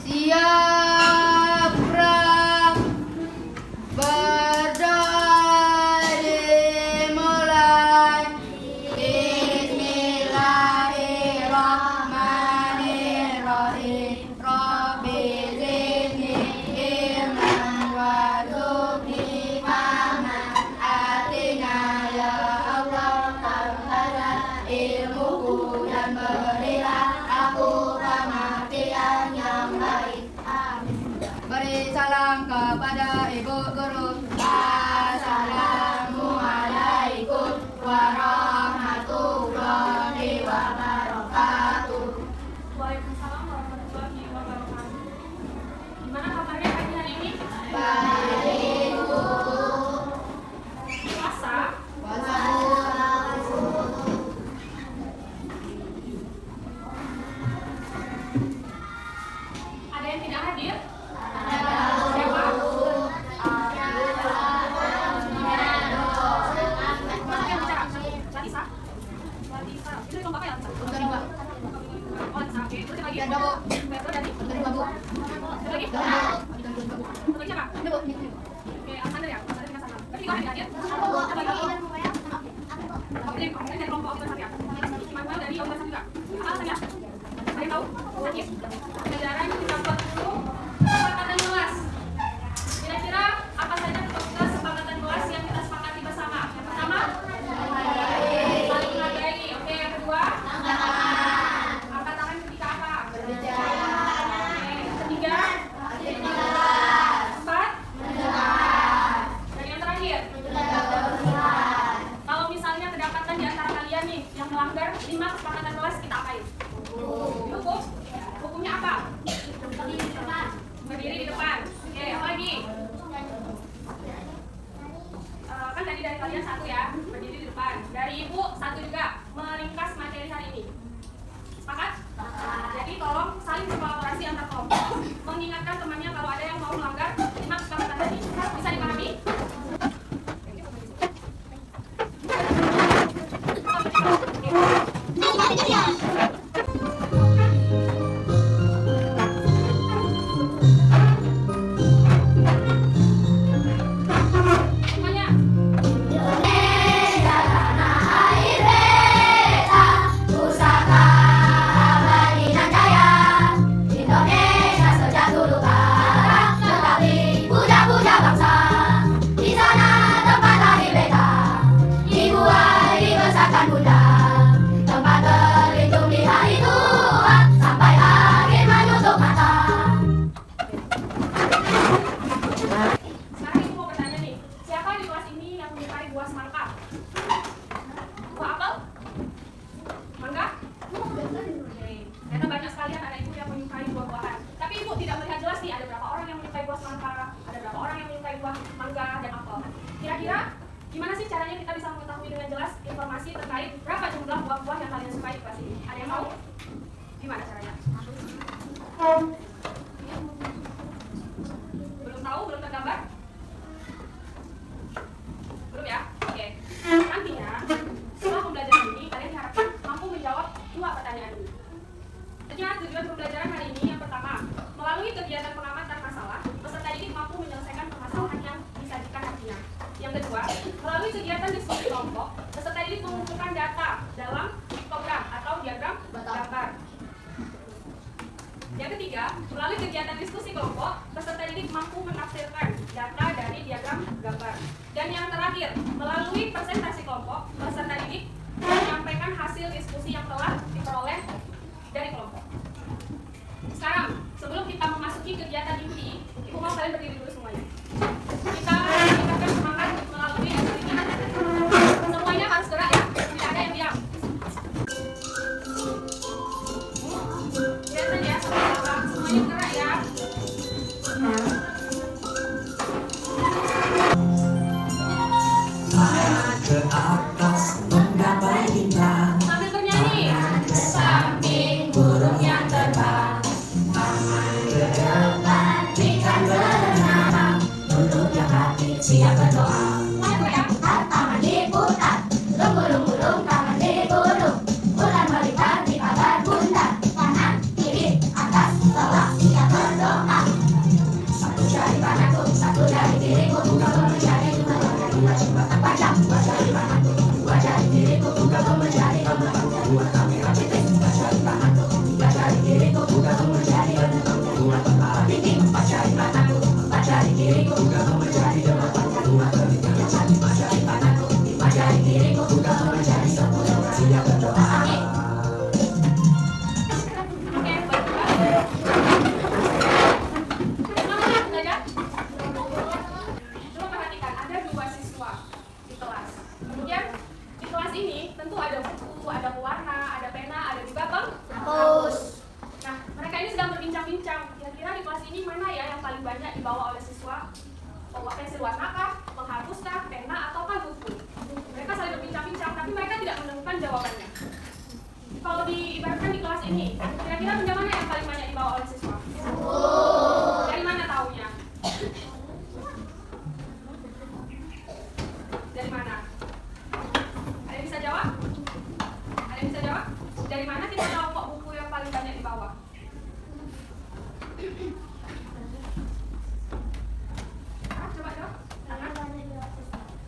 Siap perang, berdiri mulai. Bismillahirrahmanirrahim. Rabbi zidni ilman warzuqni fahman. Atina ya Allah tambahan ilmuku dan berilah aku pengertian yang baik. Amin. Beri salam kepada ibu guru. Assalamualaikum warahmatullahi wabarakatuh. Waalaikumsalam warahmatullahi wabarakatuh. Gimana kabarnya pagi hari ini? Baik, Bu. Puasa? Puasa, Bu. Ada yang tidak hadir? Ada, Siapa? Mana yang bicara? Latisa? Latisa. Itu di kelompok apa ya, Latisa? Bentar, Mbak. Oh, Latisa. Oke. Terus yang lagi? Ada, Bu. Beto jadi? Bentar, Mbak, Bu. Satu lagi? Ada, Bu. Satu lagi siapa? Ada, Bu. Ini, Bu. Oke, Alexander ya? Alexander tinggal sana. Berarti kau hadir? Apa lagi? Oke, dari kelompok Obat ya? Manuel dari Obat juga. Apa alasannya? Ada yang tahu? Sakit? Pelajaran dapat dulu kesepakatan kelas. Kira-kira apa saja tugas kesepakatan kelas yang kita sepakati bersama? Yang pertama, saling menghargai. Oke, yang kedua, angkat tangan ketika apa? Oke, ketiga, empat, dan yang terakhir. Kalau misalnya kedapatan di antara kalian nih yang melanggar 5 kesepakatan kelas, kita apain? Hukum? Hukumnya apa? Berdiri di depan. Oke, apa lagi? Kan tadi dari kalian satu ya, berdiri di depan. Dari ibu satu juga, meringkas materi hari ini. Sepakat? Jadi tolong saling berkolaborasi antar kelompok, mengingatkan temannya kalau ada yang mau melanggar 5 kesepakatan tadi. Bisa dipahami? Semuanya. Indonesia tanah air beta, pusaka abadi dan jaya. Indonesia sejak dulu kala, tetapi puja-puja bangsa. Di sana tempat lahir beta, dibuai dibesarkan bunda. Tempat berlindung di hari tua, sampai akhir menutup mata. Sekarang ibu mau bertanya nih, siapa di kelas ini yang menyukai buah semangka? Buah apel? Mangga? Oke. Ternyata banyak sekali anak ibu yang menyukai buah-buahan. Tapi ibu tidak melihat jelas nih ada berapa orang yang menyukai buah semangka, ada berapa orang yang menyukai buah mangga dan apel. Kira-kira gimana sih caranya kita bisa mengetahui dengan jelas informasi terkait berapa jumlah buah-buah yang kalian sukai di kelas ini? Ada yang tahu? Gimana caranya? Belum tahu? Belum tergambar? Belum ya? Oke. Nantinya, setelah pembelajaran ini, kalian diharapkan mampu menjawab 2 pertanyaan ini. Tentunya tujuan pembelajaran hari ini yang pertama, melalui kegiatan pengamatan masalah, peserta didik mampu menyelesaikan permasalahan yang disajikan nantinya. Yang kedua, melalui kegiatan diskusi kelompok, peserta didik mengumpulkan data dalam piktogram atau diagram gambar. Yang ketiga, melalui kegiatan diskusi kelompok, peserta didik mampu menafsirkan data dari diagram gambar. Dan yang terakhir, melalui presentasi kelompok, peserta didik menyampaikan hasil diskusi yang telah diperoleh dari kelompok. Sekarang, sebelum kita memasuki kegiatan inti, ibu mau kalian berdiri dulu semuanya. Kita meningkatkan semangat melalui aktivitas. Semuanya harus gerak ya, tidak ada yang diam. Kelihatan ya, semuanya gerak ya. Ke atas menggapai bintang, Sambil bernyanyi. Samping burung yang terbang, ke depan ikan berenang, duduk yang hati siap berdoa. Semuanya gerak ya. Tangan diputar, lung-lung-lung tangan digulung, bulan melipat di pagar bundar, kanan kiri atas bawah siap berdoa. banyak dibawa oleh siswa? Pensil warna kah, penghapus kah, pena, ataukah buku? Mereka saling berbincang-bincang, tapi mereka tidak menemukan jawabannya. Kalau diibaratkan di kelas ini, kira-kira benda mana yang paling banyak dibawa oleh siswa? Dari mana taunya? Dari mana? Ada yang bisa jawab? Ada yang bisa jawab? Dari mana kita tahu kok buku yang paling banyak dibawa? Coba.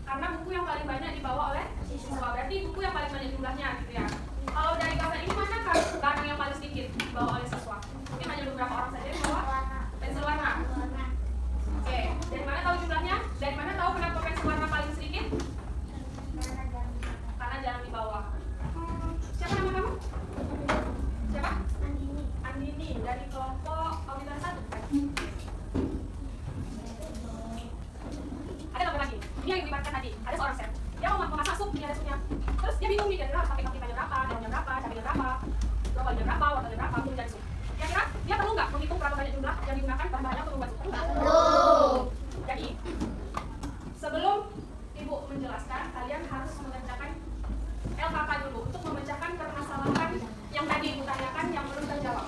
Karena buku yang paling banyak dibawa oleh siswa. Berarti buku yang paling banyak jumlahnya gitu ya. Kalau dari gambar ini manakah barang yang paling sedikit dibawa oleh siswa? Mungkin hanya beberapa orang saja yang bawa pensil warna. Oke, dari mana tahu jumlahnya? Dari mana tahu kenapa pensil warna paling sedikit? Karena jarang dibawa. Siapa nama kamu? Siapa? Andini dari kelompok auditor 1. Ada gambar lagi. Ini yang diibaratkan tadi. Ada seorang chef. Dia mau masak sup, ini ada supnya. Terus dia bingung nih, kira-kira harus pakai paprikanya berapa, garamnya berapa, cabenya berapa, brokolinya berapa, wortelnya berapa, belum jadi sup. Kira-kira dia perlu nggak menghitung berapa banyak jumlah yang digunakan bahan-bahannya untuk membuat sup? Perlu. Jadi sebelum ibu menjelaskan, kalian harus mengerjakan LKK dulu untuk memecahkan permasalahan yang tadi ibu tanyakan yang belum terjawab.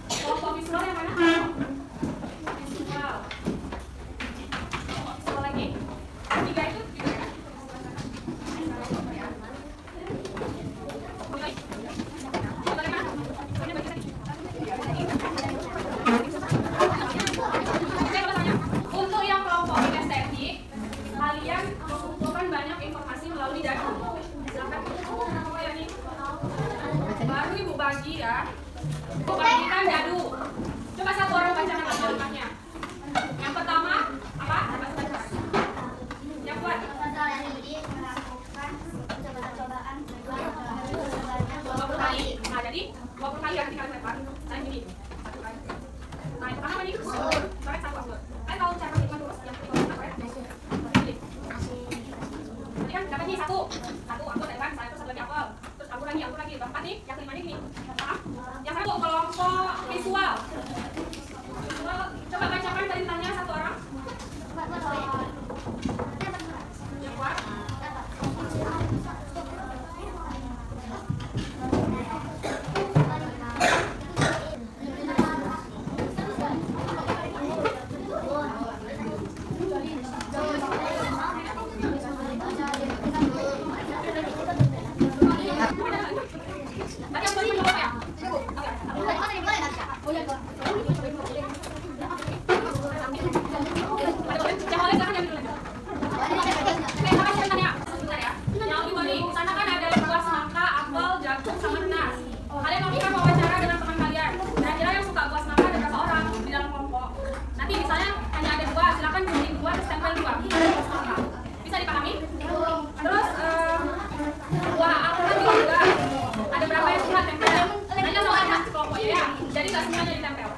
Kelompok visual yang mana? Visual. Kelompok visual lagi. Tiga itu juga kan? Untuk yang kelompok estetik, kalian mengumpulkan banyak informasi melalui dadu. Silakan. Oh ya nih. Baru ibu bagi ya. Ibu bagikan dadu. Coba satu orang baca nama-namanya. Yang pertama apa? Yang buat. 20 kali. Nah, jadi 20 kali yang dikali lempar. Nah, gini. Satu kali. Nah, yang pertama apa nih? Coret satu anggur. Kalian tahu cara menghitung lurus yang kedua apa ya? Pilih. Tadi kan dapat nih satu anggur ya kan? Satu lagi apel. Terus anggur lagi. Empat nih. Yang kelima nih. Paham? Yang satu kelompok visual. Coba bacakan perintahnya satu orang. Yang kuat. Jadi nggak semuanya ditempel.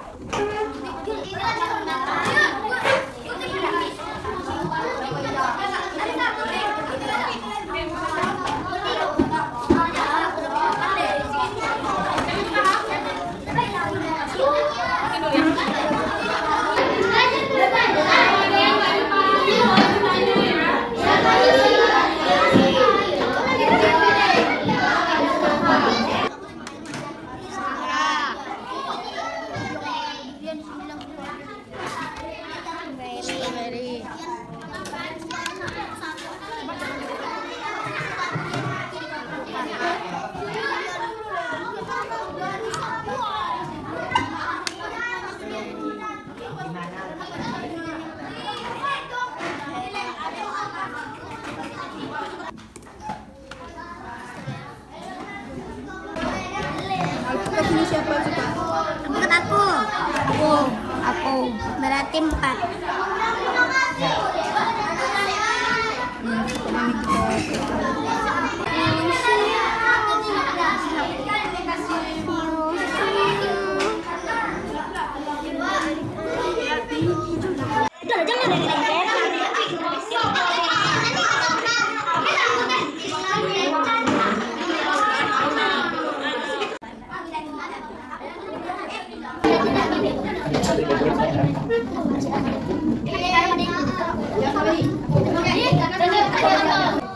Aku. Berarti 4.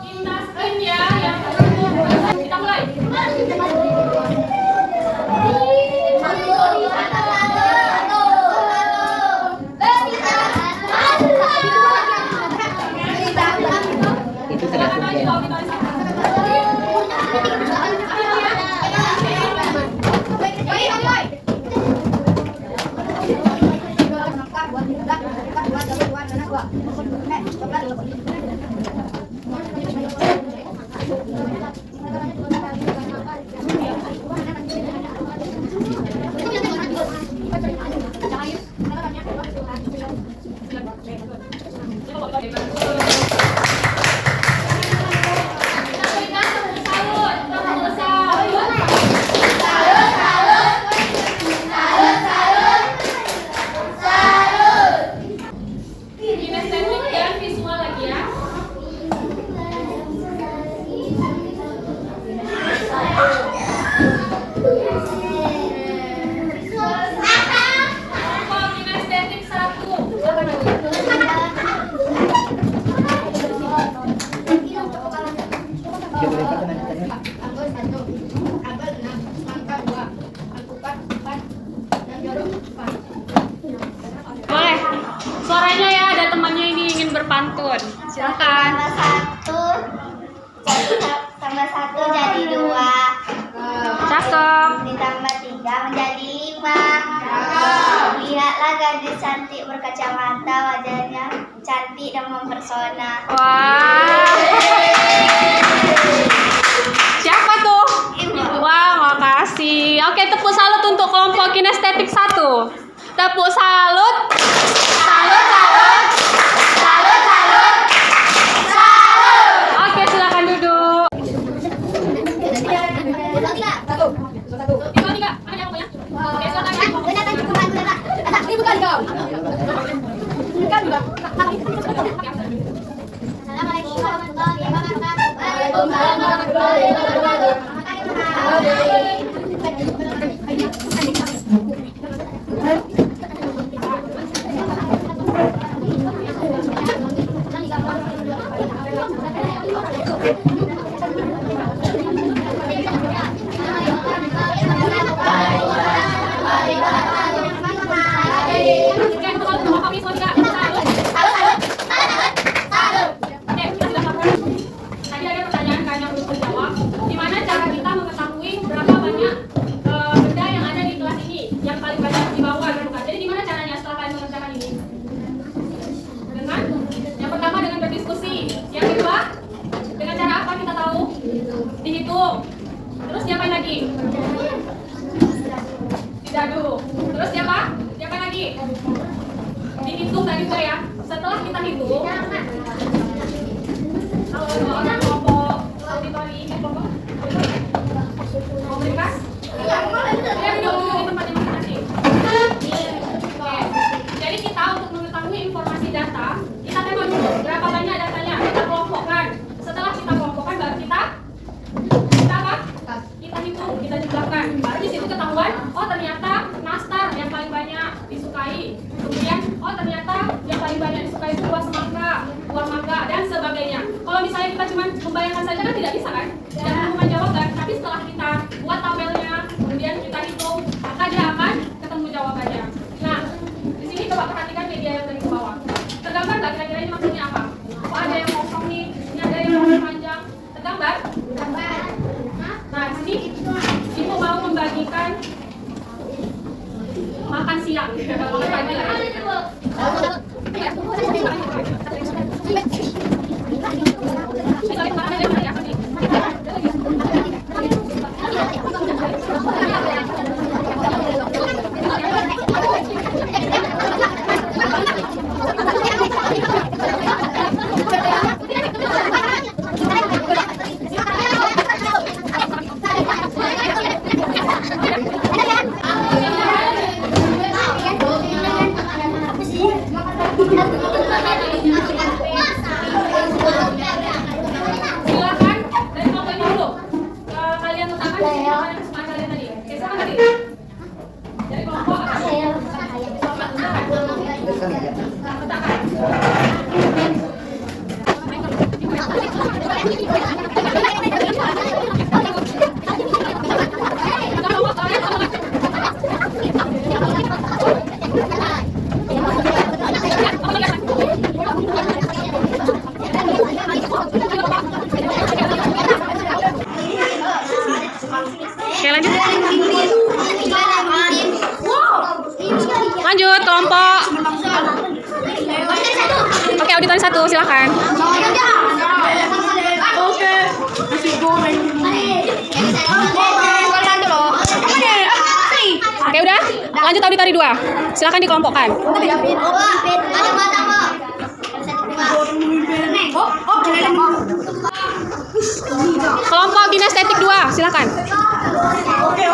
Indaskan ya yang kedua. Kita mulai. Silakan lagi auditoris. Kinestetik dan visual lagi ya. Kelompok kinestetik 1. Silakan lagi. Boleh. Suaranya ya, ada temannya ini ingin berpantun. Silakan. Tambah satu jadi 2. Cakep. Ditambah 3 menjadi 5. Lihatlah gadis cantik berkacamata, wajahnya cantik dan mempersona. Wah. Siapa tuh? Wah, makasih. Oke, tepuk salut untuk kelompok kinestetik 1. Tepuk salut. Salut, salut. Salut, salut. Salut. Oke, silakan duduk. Tiga. Mana yang punya? Oke, silakan. Assalamualaikum warahmatullahi wabarakatuh. Waalaikumsalam warahmatullahi Tadi ada pertanyaan kan yang belum terjawab. Gimana cara kita mengetahui berapa banyak benda yang ada di kelas ini? Yang paling banyak di bawah gitu kan. Jadi gimana caranya setelah kalian mengerjakan ini? Dengan yang pertama dengan berdiskusi. Yang kedua dengan cara apa kita tahu? Dihitung. Terus diapain lagi? Didadu. Terus siapa? Siapa lagi? Dihitung tadi juga ya. Setelah kita hitung, kalau orang kelompok auditori ini kelompok komunitas, ya duduk di tempatnya masing-masing. Oke. Jadi kita untuk mengetahui informasi data, kita tembak dulu berapa banyak datanya, kita kelompokkan. Setelah kita kelompokkan, baru kita apa? Kita hitung, kita jumlahkan. Baru di situ ketahuan, oh ternyata nastar yang paling banyak disukai. Kemudian, oh ternyata yang paling banyak disukai itu buah semangka, buah mangga, dan sebagainya. Kalau misalnya kita cuma membayangkan saja kan tidak bisa kan? Tidak perlu menjawab kan? Tapi setelah kita buat tabelnya, kemudian kita hitung, maka dia akan ketemu jawabannya. Nah, di sini coba perhatikan media yang dari ke bawah. Tergambar nggak kira-kira ini maksudnya apa? Oh ada yang kosong nih, ini ada yang panjang. Tergambar? Nah, di sini ibu mau membagikan makan siang. Makan pagi lah. Lanjut kelompok. Oke, auditori 1 silakan. Oke. Oke, udah. Lanjut auditori 2. Silakan dikelompokkan. Kelompok kinestetik 2, silakan. Oke.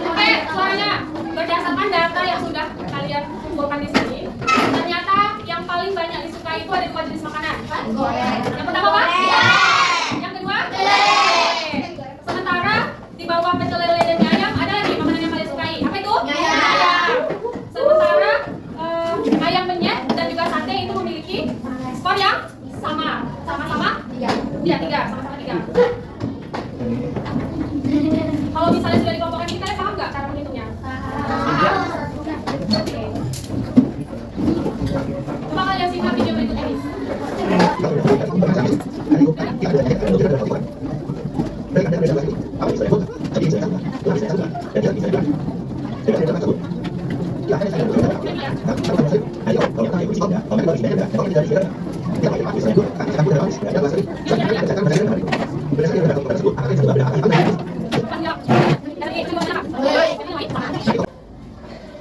Oke, suaranya berdasarkan data yang sudah kalian kumpulkan di sini, ternyata yang paling banyak disukai itu ada 2 jenis makanan. Yang pertama apa? Yang kedua? Sementara di bawah pecel lele dan mie ayam ada lagi makanan yang paling disukai. Apa itu? Ayam. Sementara ayam penyet dan juga sate itu memiliki skor yang sama-sama 3, sama-sama 3. Kalau misalnya sudah dikelompokkan ini, kalian paham nggak cara menghitungnya? Paham. Oke. Coba kalian simak video berikut ini.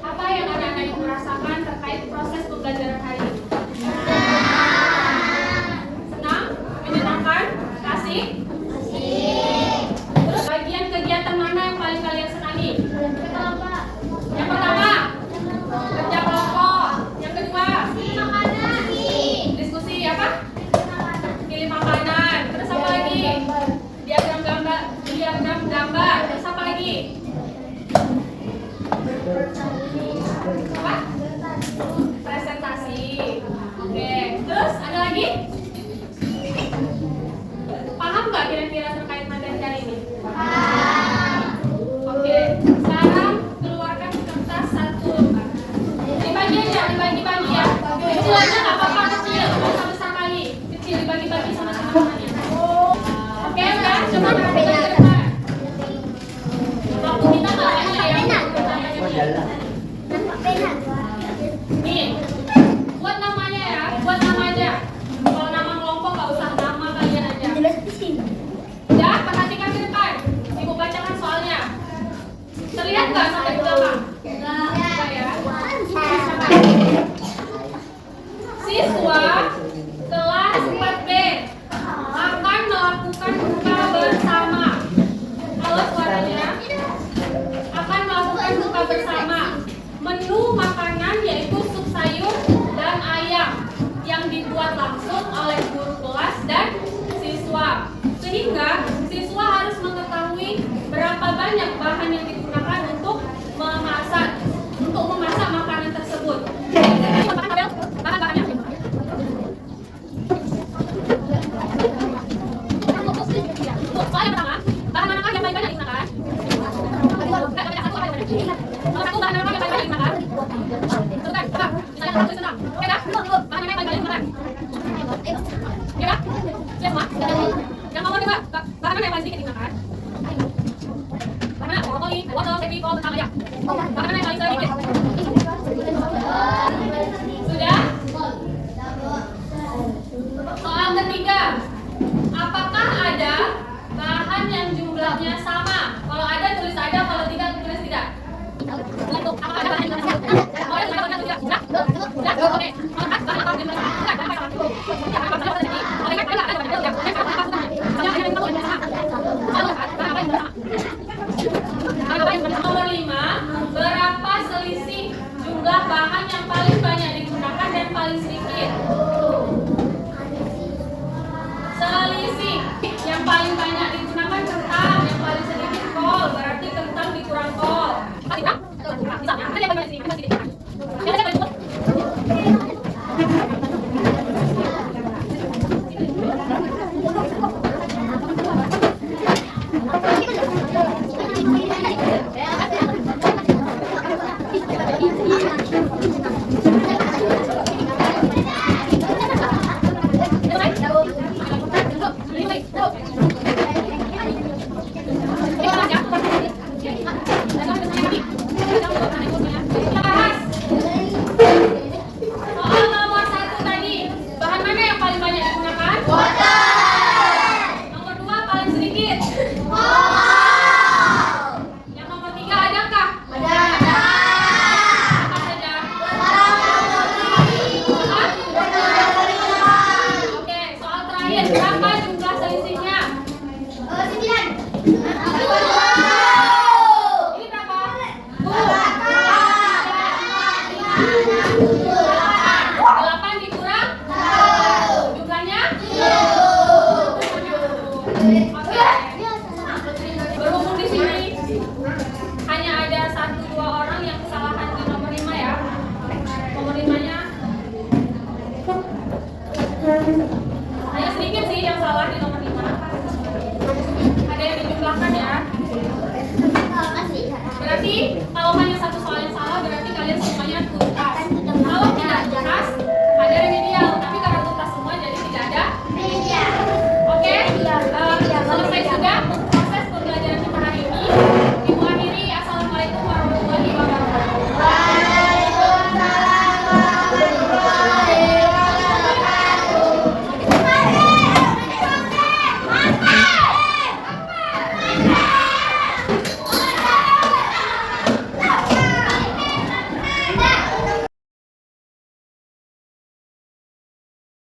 Apa yang anak-anak ibu rasakan terkait proses pembelajaran hari ini? Senang? Menyenangkan? Asik? Terus bagian kegiatan mana yang paling kalian senangi? Yang pertama, kerja kelompok. Yang kedua, diskusi apa? Pilih makanan. Terus apa lagi? Diagram gambar. Terus apa lagi? Apa? Presentasi. Oke. Terus ada lagi? Paham nggak kira-kira terkait materi kali ini? Oke. Sekarang keluarkan kertas 1 lembar. Dibagi aja, dibagi-bagi ya. Kecil aja nggak apa-apa, kecil. Nggak besar kali. Kecil dibagi-bagi sama teman-temannya. Oke, udah. Coba perhatikan ke depan. Waktu kita nggak banyak ya. Nih, buat namanya ya, buat nama aja. Kalau nama kelompok nggak usah, nama kalian aja. Udah, perhatikan ke depan. Ibu bacakan soalnya. Terlihat nggak sampai ke belakang? Enggak ya. Siswa kelas 4B akan melakukan buka bersama. Halo suaranya. Akan melakukan buka bersama. Menu makanan yaitu sup sayur dan ayam yang dibuat langsung oleh guru kelas dan siswa. Sehingga siswa harus mengetahui berapa banyak bahan yang digunakan untuk memasak makanan tersebut. Bahan-bahannya. Soal yang pertama, bahan manakah yang paling banyak digunakan? Nomor 1, bahan manakah yang paling banyak digunakan? Tentukan, apa? Misalnya kita tulis tentang. Oke dah? Bahan mana yang paling banyak digunakan? Oke dah? Siap semua? Yang nomor 2, bahan mana yang paling sedikit digunakan? Bahan mana? Brokoli, wortel, seledri, kol, kentang aja. Bahan mana yang paling sedikit? Sudah? Soal ketiga, apakah ada bahan yang jumlahnya sama? Kalau ada tulis ada, kalau tidak tulis tidak. Apakah ada bahan yang jumlahnya sama? Kalau ada tulis ada, tidak. Sudah? Oke. Bahan apa yang jumlahnya sama? Nomor 5, berapa selisih jumlah bahan yang paling banyak digunakan dan paling sedikit? Selisih yang paling banyak